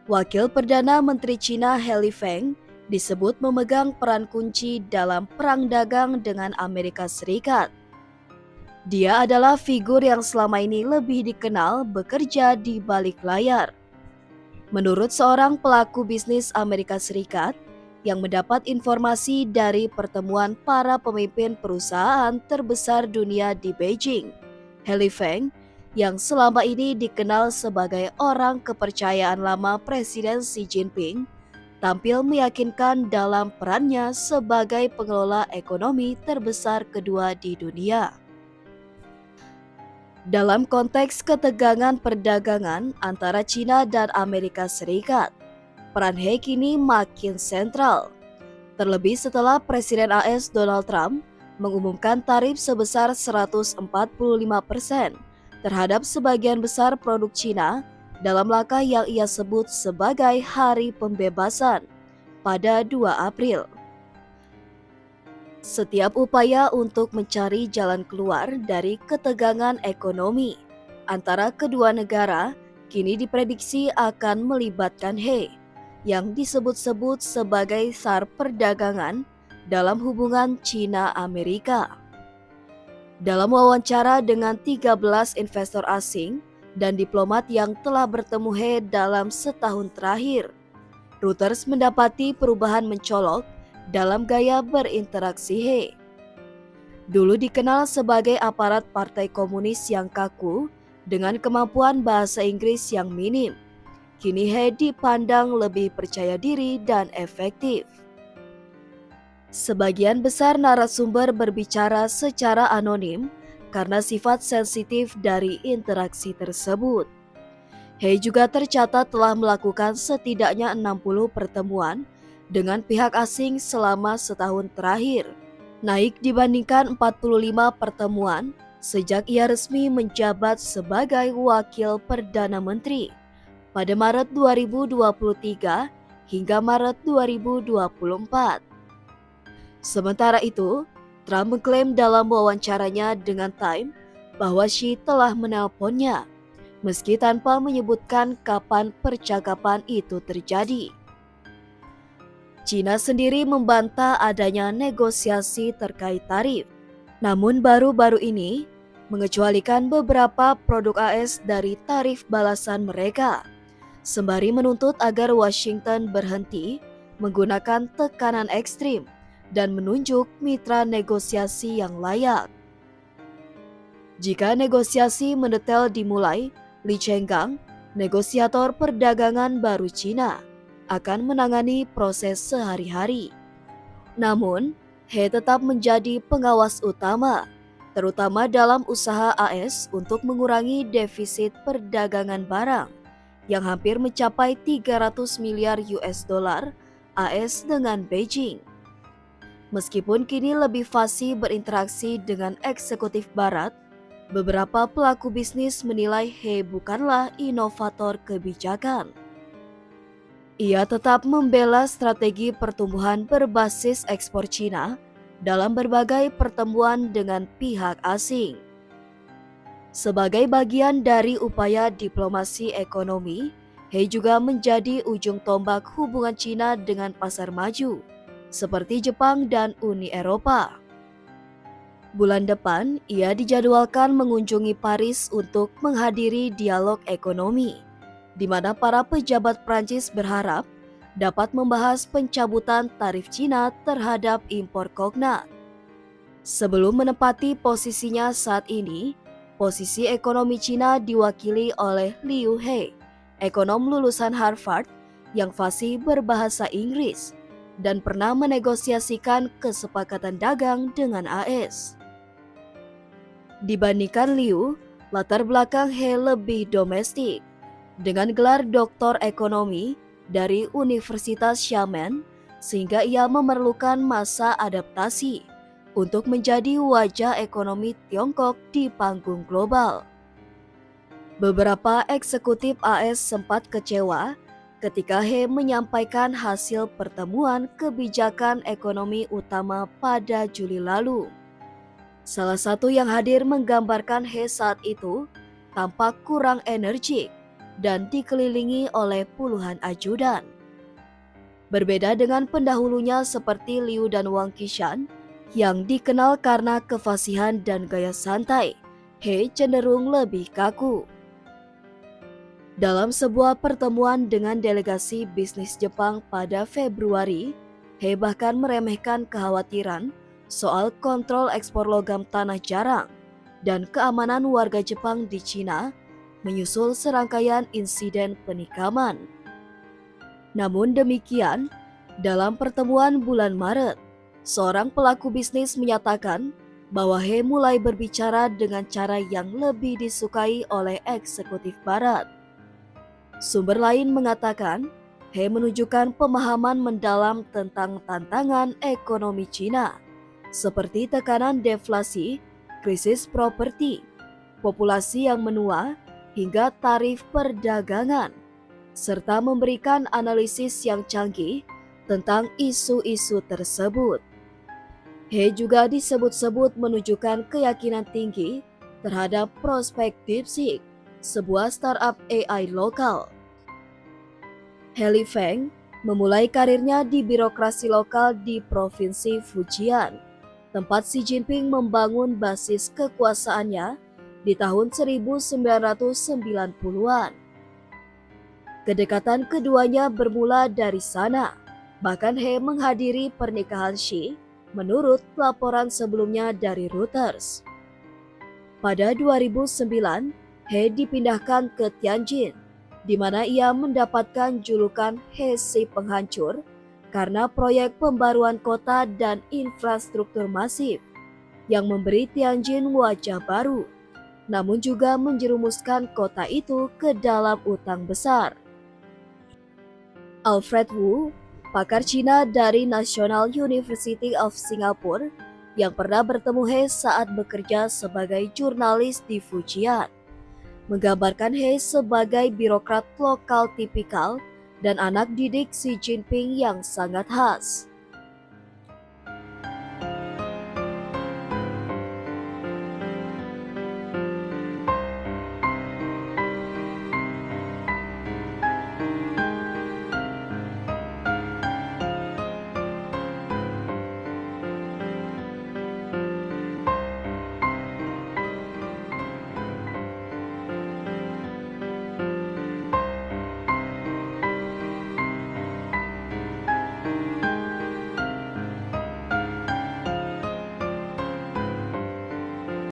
Wakil Perdana Menteri Cina He Feng disebut memegang peran kunci dalam perang dagang dengan Amerika Serikat. Dia adalah figur yang selama ini lebih dikenal bekerja di balik layar. Menurut seorang pelaku bisnis Amerika Serikat yang mendapat informasi dari pertemuan para pemimpin perusahaan terbesar dunia di Beijing, He Feng, yang selama ini dikenal sebagai orang kepercayaan lama Presiden Xi Jinping, tampil meyakinkan dalam perannya sebagai pengelola ekonomi terbesar kedua di dunia. Dalam konteks ketegangan perdagangan antara China dan Amerika Serikat, peran He kini makin sentral. Terlebih setelah Presiden AS Donald Trump mengumumkan tarif sebesar 145% terhadap sebagian besar produk China dalam langkah yang ia sebut sebagai Hari Pembebasan pada 2 April. Setiap upaya untuk mencari jalan keluar dari ketegangan ekonomi antara kedua negara kini diprediksi akan melibatkan He, yang disebut-sebut sebagai SAR perdagangan dalam hubungan China-Amerika. Dalam wawancara dengan 13 investor asing dan diplomat yang telah bertemu He dalam setahun terakhir, Reuters mendapati perubahan mencolok dalam gaya berinteraksi He. Dulu dikenal sebagai aparat Partai Komunis yang kaku dengan kemampuan bahasa Inggris yang minim, kini He dipandang lebih percaya diri dan efektif. Sebagian besar narasumber berbicara secara anonim karena sifat sensitif dari interaksi tersebut. He juga tercatat telah melakukan setidaknya 60 pertemuan dengan pihak asing selama setahun terakhir, naik dibandingkan 45 pertemuan sejak ia resmi menjabat sebagai Wakil Perdana Menteri pada Maret 2023 hingga Maret 2024. Sementara itu, Trump mengklaim dalam wawancaranya dengan Time bahwa Xi telah menelponnya, meski tanpa menyebutkan kapan percakapan itu terjadi. China sendiri membantah adanya negosiasi terkait tarif, namun baru-baru ini mengecualikan beberapa produk AS dari tarif balasan mereka, sembari menuntut agar Washington berhenti menggunakan tekanan ekstrim dan menunjuk mitra negosiasi yang layak. Jika negosiasi mendetail dimulai, Li Chenggang, negosiator perdagangan baru China, akan menangani proses sehari-hari. Namun, He tetap menjadi pengawas utama, terutama dalam usaha AS untuk mengurangi defisit perdagangan barang yang hampir mencapai 300 miliar US dollar AS dengan Beijing. Meskipun kini lebih fasih berinteraksi dengan eksekutif barat, beberapa pelaku bisnis menilai He bukanlah inovator kebijakan. Ia tetap membela strategi pertumbuhan berbasis ekspor China dalam berbagai pertemuan dengan pihak asing. Sebagai bagian dari upaya diplomasi ekonomi, He juga menjadi ujung tombak hubungan China dengan pasar maju, seperti Jepang dan Uni Eropa. Bulan depan, ia dijadwalkan mengunjungi Paris untuk menghadiri dialog ekonomi, di mana para pejabat Prancis berharap dapat membahas pencabutan tarif Cina terhadap impor coconut. Sebelum menempati posisinya saat ini, posisi ekonomi Cina diwakili oleh Liu He, ekonom lulusan Harvard yang fasih berbahasa Inggris dan pernah menegosiasikan kesepakatan dagang dengan AS. Dibandingkan Liu, latar belakang He lebih domestik. Dengan gelar doktor ekonomi dari Universitas Xiamen, sehingga ia memerlukan masa adaptasi untuk menjadi wajah ekonomi Tiongkok di panggung global. Beberapa eksekutif AS sempat kecewa ketika He menyampaikan hasil pertemuan kebijakan ekonomi utama pada Juli lalu. Salah satu yang hadir menggambarkan He saat itu tampak kurang energik dan dikelilingi oleh puluhan ajudan. Berbeda dengan pendahulunya seperti Liu dan Wang Qishan yang dikenal karena kefasihan dan gaya santai, He cenderung lebih kaku. Dalam sebuah pertemuan dengan delegasi bisnis Jepang pada Februari, He bahkan meremehkan kekhawatiran soal kontrol ekspor logam tanah jarang dan keamanan warga Jepang di Cina menyusul serangkaian insiden penikaman. Namun demikian, dalam pertemuan bulan Maret, seorang pelaku bisnis menyatakan bahwa He mulai berbicara dengan cara yang lebih disukai oleh eksekutif Barat. Sumber lain mengatakan, He menunjukkan pemahaman mendalam tentang tantangan ekonomi Cina, seperti tekanan deflasi, krisis properti, populasi yang menua, hingga tarif perdagangan, serta memberikan analisis yang canggih tentang isu-isu tersebut. He juga disebut-sebut menunjukkan keyakinan tinggi terhadap prospek DeepSeek, sebuah startup AI lokal. He Lifeng memulai karirnya di birokrasi lokal di Provinsi Fujian, tempat Xi Jinping membangun basis kekuasaannya di tahun 1990-an. Kedekatan keduanya bermula dari sana. Bahkan He menghadiri pernikahan Xi menurut laporan sebelumnya dari Reuters. Pada 2009, He dipindahkan ke Tianjin, di mana ia mendapatkan julukan He si Penghancur karena proyek pembaruan kota dan infrastruktur masif yang memberi Tianjin wajah baru, namun juga menjerumuskan kota itu ke dalam utang besar. Alfred Wu, pakar Cina dari National University of Singapore yang pernah bertemu He saat bekerja sebagai jurnalis di Fujian, menggambarkan He sebagai birokrat lokal tipikal dan anak didik Xi Jinping yang sangat khas.